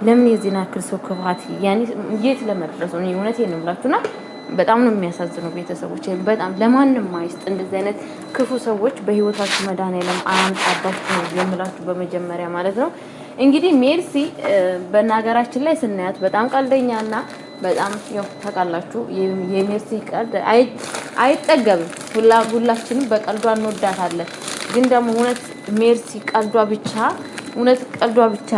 ለምን የዚህን ያክል ሰው ክፋት ያኔ የት ለመድረስ ነው? እውነቴን ነው የምላችሁና በጣም ነው የሚያሳዝነው። ቤተሰቦች በጣም ለማንም አይስጥ እንደዚህ አይነት ክፉ ሰዎች በህይወታችሁ መድኃኒዓለም አያምጣባችሁ ነው የምላችሁ በመጀመሪያ ማለት ነው። እንግዲህ ሜርሲ በናገራችን ላይ ስናያት በጣም ቀልደኛና በጣም ያው ታውቃላችሁ የሜርሲ ቀልድ አይጠገብም። ሁላችንም በቀልዷ እንወዳታለን። ግን ደግሞ እውነት ሜርሲ ቀልዷ ብቻ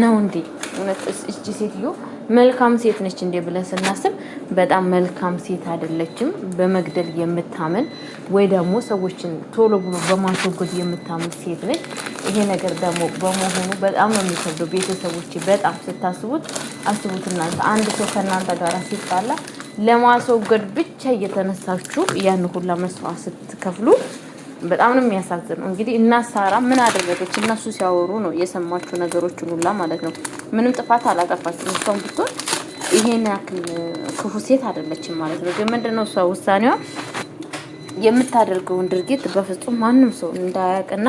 ነው እንዴ? እውነት እቺ ሴትዮ መልካም ሴት ነች እንዴ ብለን ስናስብ በጣም መልካም ሴት አይደለችም። በመግደል የምታምን ወይ ደግሞ ሰዎችን ቶሎ ብሎ በማስወገድ የምታምን ሴት ነች። ይሄ ነገር ደግሞ በመሆኑ በጣም ነው የሚከብደው። ቤተሰቦች በጣም ስታስቡት አስቡት። እናንተ አንድ ሰው ከእናንተ ጋር ሲጣላ ለማስወገድ ብቻ እየተነሳችሁ ያን ሁላ መስዋዕት ስትከፍሉ በጣም ነው የሚያሳዝነው። እንግዲህ እናት ሳራ ምን አደረገች? እነሱ ሲያወሩ ነው የሰማችሁ ነገሮችን ሁላ ማለት ነው። ምንም ጥፋት አላጠፋችም። እሷም ብትሆን ይሄን ያክል ክፉ ሴት አይደለችም ማለት ነው። ግን ምንድነው እሷ ውሳኔዋ የምታደርገውን ድርጊት በፍጹም ማንም ሰው እንዳያውቅና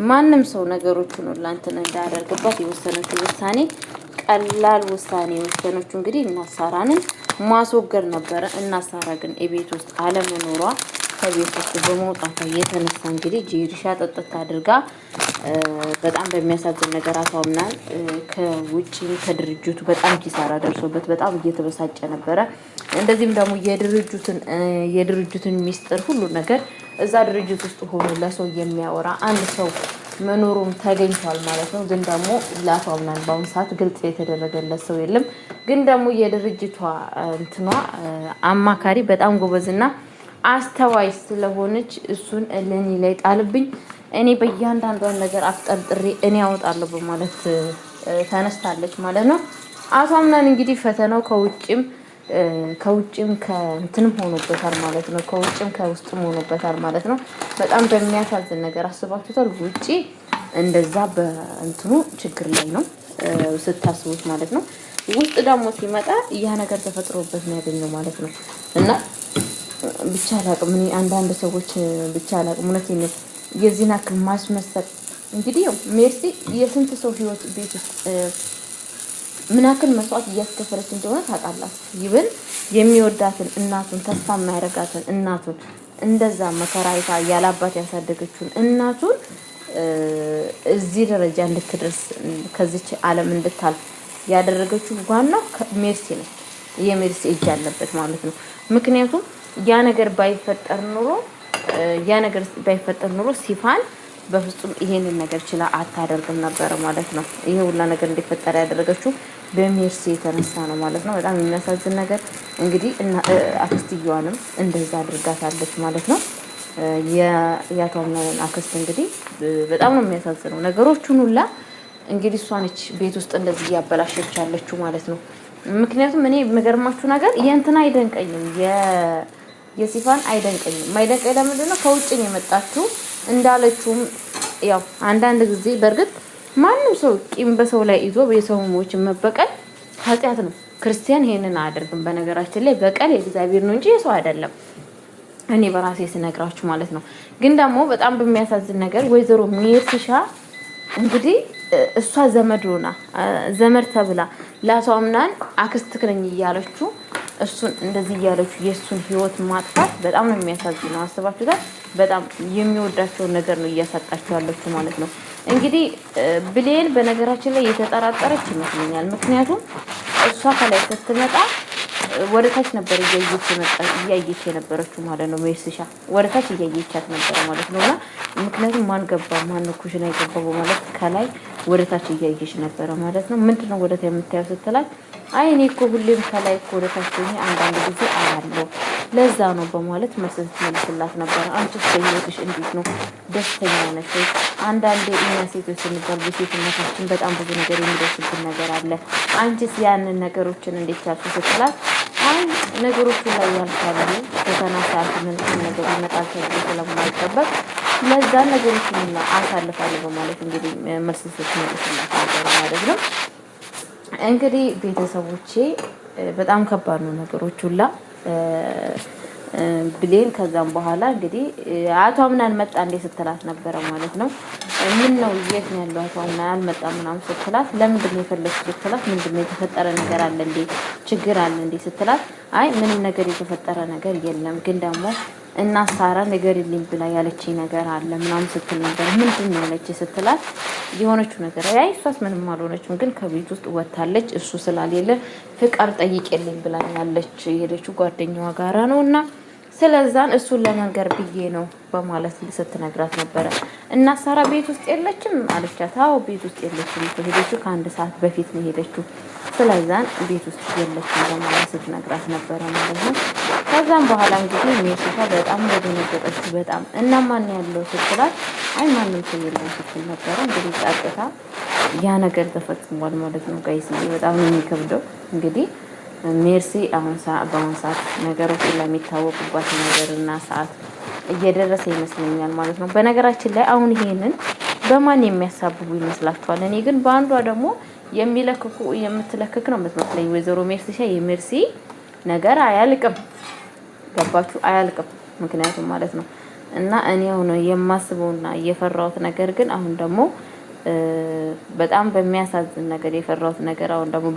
ማንም ሰው ነገሮችን ሁላ እንትን እንዳያደርግባት የወሰነችው ውሳኔ ቀላል ውሳኔ የወሰነችው እንግዲህ እናት ሳራንን ማስወገድ ነበረ። እናት ሳራ ግን የቤት ውስጥ አለመኖሯ ከቤት ውስጥ በመውጣቷ የተነሳ እንግዲህ ጂሪሻ ጠጥታ አድርጋ በጣም በሚያሳዝን ነገር አቷምናል። ከውጪ ከድርጅቱ በጣም ኪሳራ ደርሶበት በጣም እየተበሳጨ ነበረ። እንደዚህም ደግሞ የድርጅቱን ሚስጥር ሁሉ ነገር እዛ ድርጅት ውስጥ ሆኖ ለሰው የሚያወራ አንድ ሰው መኖሩም ተገኝቷል ማለት ነው። ግን ደግሞ ለአቷምናል በአሁኑ ሰዓት ግልጽ የተደረገለት ሰው የለም። ግን ደግሞ የድርጅቷ እንትኗ አማካሪ በጣም ጎበዝና አስተዋይ ስለሆነች እሱን ለኔ ላይ ጣልብኝ፣ እኔ በእያንዳንዷን ነገር አፍጠርጥሬ እኔ አወጣለሁ በማለት ተነስታለች ማለት ነው። አቷምናን እንግዲህ ፈተናው ከውጭም ከእንትንም ሆኖበታል ማለት ነው። ከውጭም ከውስጥም ሆኖበታል ማለት ነው። በጣም በሚያሳዝን ነገር አስባችሁታል። ውጪ እንደዛ በእንትኑ ችግር ላይ ነው ስታስቡት ማለት ነው። ውስጥ ደግሞ ሲመጣ ያ ነገር ተፈጥሮበት ነው ያገኘው ማለት ነው። እና ብቻ አላቅም እኔ አንዳንድ ሰዎች ብቻ አላቅም እውነቴን ነው የዚህን ያክል ማስመሰል። እንግዲህ ሜርሲ የስንት ሰው ህይወት ቤት ውስጥ ምን ያክል መስዋዕት እያስከፈለች እንደሆነ ታውቃላችሁ። ይብን የሚወዳትን እናቱን ተስፋ የማያደርጋትን እናቱን እንደዛ መከራይታ ያላባት ያሳደገችውን እናቱን እዚህ ደረጃ እንድትደርስ ከዚች ዓለም እንድታልፍ ያደረገችው ዋናው ሜርሲ ነች። የሜርሲ እጅ አለበት ማለት ነው። ምክንያቱም ያ ነገር ባይፈጠር ኑሮ ሲፋን በፍጹም ይሄንን ነገር ችላ አታደርግም ነበር ማለት ነው። ይሄ ሁላ ነገር እንዲፈጠር ያደረገችው በሜርሲ የተነሳ ነው ማለት ነው። በጣም የሚያሳዝን ነገር እንግዲህ አክስትየዋንም እንደዛ አድርጋታለች ማለት ነው። የአቷምናን አክስት እንግዲህ በጣም ነው የሚያሳዝነው ነገሮቹን ሁላ እንግዲህ እሷ ነች ቤት ውስጥ እንደዚህ እያበላሸች ያለችው ማለት ነው። ምክንያቱም እኔ የምገርማችሁ ነገር የእንትና አይደንቀኝም የሲፋን አይደንቀኝም። ማይደንቀኝ ለምንድን ነው? ከውጭ ነው የመጣችው እንዳለችውም ያው አንዳንድ ጊዜ በእርግጥ ማንም ሰው ቂም በሰው ላይ ይዞ የሰው ሞችን መበቀል ኃጢአት ነው። ክርስቲያን ይሄንን አያደርግም። በነገራችን ላይ በቀል የእግዚአብሔር ነው እንጂ የሰው አይደለም። እኔ በራሴ ስነግራችሁ ማለት ነው። ግን ደግሞ በጣም በሚያሳዝን ነገር ወይዘሮ ሜርሲሻ እንግዲህ እሷ ዘመድ ተብላ ለአቷምናን አክስት ነኝ እያለችው እሱን እንደዚህ እያለችው የእሱን ህይወት ማጥፋት በጣም ነው የሚያሳዝነው። አስባችሁታል? በጣም የሚወዳቸውን ነገር ነው እያሳጣቸው ያለችው ማለት ነው። እንግዲህ ብሌን በነገራችን ላይ የተጠራጠረች ይመስለኛል። ምክንያቱም እሷ ከላይ ስትመጣ ወደ ታች ነበር እያየች የነበረችው ማለት ነው። ሜርሲሻ ወደ ታች እያየቻት ነበር ማለት ነውና ምክንያቱም ማን ኩሽና የገባው ማለት ከላይ ወደ ታች እያየች ነበር ማለት ነው። ምንድነው ወደ ታች የምታየው ስትላት አይ እኔ እኮ ሁሌም ከላይ እኮ ወደ ታች ሆኜ አንዳንድ ጊዜ አያለሁ ለዛ ነው በማለት መልስ ስትመልስላት ነበር። አንቺስ በህይወትሽ እንዴት ነው? ደስተኛ ነሽ? አንዳንዴ እኛ ሴቶች ስንባል በሴትነታችን በጣም ብዙ ነገር የሚደርስብን ነገር አለ። አንቺስ ያንን ነገሮችን እንዴት ቻልሽ ስትላት አይ ነገሮቹ ላይ ያልፋሉ ፈተና ሰዓት ምን ነገር ይመጣል ተብሎ ስለማይጠበቅ ለዛ ነገሮችን አሳልፋለሁ በማለት እንግዲህ መልስ ስትመልስላት ነበር ማለት ነው። እንግዲህ ቤተሰቦቼ በጣም ከባድ ነው ነገሮች ሁላ ብሌን ከዛም በኋላ እንግዲህ አቶ አምናን መጣ እንዴ ስትላት ነበረ ማለት ነው። ምን ነው የት ነው ያለው አቶ አምናን አልመጣም ምናምን ስትላት ለምንድን ነው የፈለግሽ ስትላት ምንድን ነው የተፈጠረ ነገር አለ እንዴ ችግር አለ እንዴ ስትላት አይ ምንም ነገር የተፈጠረ ነገር የለም ግን ደግሞ እና ሳራ ንገሪልኝ ብላ ያለችኝ ነገር አለ ምናምን ስትል ነበር። ምንድን ነው ያለችኝ ስትላት የሆነችው ነገር አይ እሷስ ምንም አልሆነችም ግን ከቤት ውስጥ ወጣለች እሱ ስላልሌለ ፍቃድ ጠይቄልኝ ብላ ያለች የሄደችው ጓደኛዋ ጋራ ነውና ስለዛን እሱን ለመንገር ብዬ ነው በማለት ስትነግራት ነበረ። እና ሳራ ቤት ውስጥ የለችም አለቻት። አዎ ቤት ውስጥ የለችም ሄደችው ከአንድ ሰዓት በፊት ነው ሄደችው ስለዛን ቤት ውስጥ የለችም በማለት ስትነግራት ነበረ ማለት ነው። ከዛም በኋላ እንግዲህ ሜርሲካ በጣም ደነገጠች በጣም እና ማን ያለው ስትላት አይ ማንም ሰው የለም ስትል ነበረ። እንግዲህ ጫጥታ ያ ነገር ተፈጽሟል ማለት ነው ጋይስ። በጣም ነው የሚከብደው እንግዲህ ሜርሲ በአሁን ሰዓት ነገሮች ለሚታወቁባት ነገርና ሰዓት እየደረሰ ይመስለኛል ማለት ነው። በነገራችን ላይ አሁን ይሄንን በማን የሚያሳብቡ ይመስላችኋል? እኔ ግን በአንዷ ደግሞ የሚለክኩ የምትለክክ ነው የምትመስለኝ ወይዘሮ ሜርሲሻ የሜርሲ ነገር አያልቅም። ገባችሁ? አያልቅም። ምክንያቱም ማለት ነው እና እኔ አሁን የማስበውና የፈራሁት ነገር ግን አሁን ደግሞ በጣም በሚያሳዝን ነገር የፈራሁት ነገር አሁን ደግሞ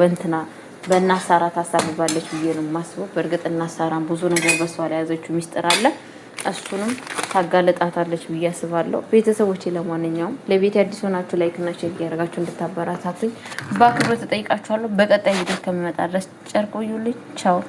በእናሳራ ታሳብባለች ብዬ ነው የማስበው። በእርግጥ እናሳራን ብዙ ነገር በሷ ላይ ያዘችው ሚስጥር አለ እሱንም ታጋለጣታለች ብዬ አስባለሁ። ቤተሰቦቼ ለማንኛውም ለቤት አዲስ ሆናችሁ ላይክ እና ሼር ያደርጋችሁ እንድታበረታቱኝ በአክብሮት ተጠይቃችኋለሁ። በቀጣይ ቪዲዮ እስከሚመጣ ድረስ ቸር ቆዩልኝ። ቻው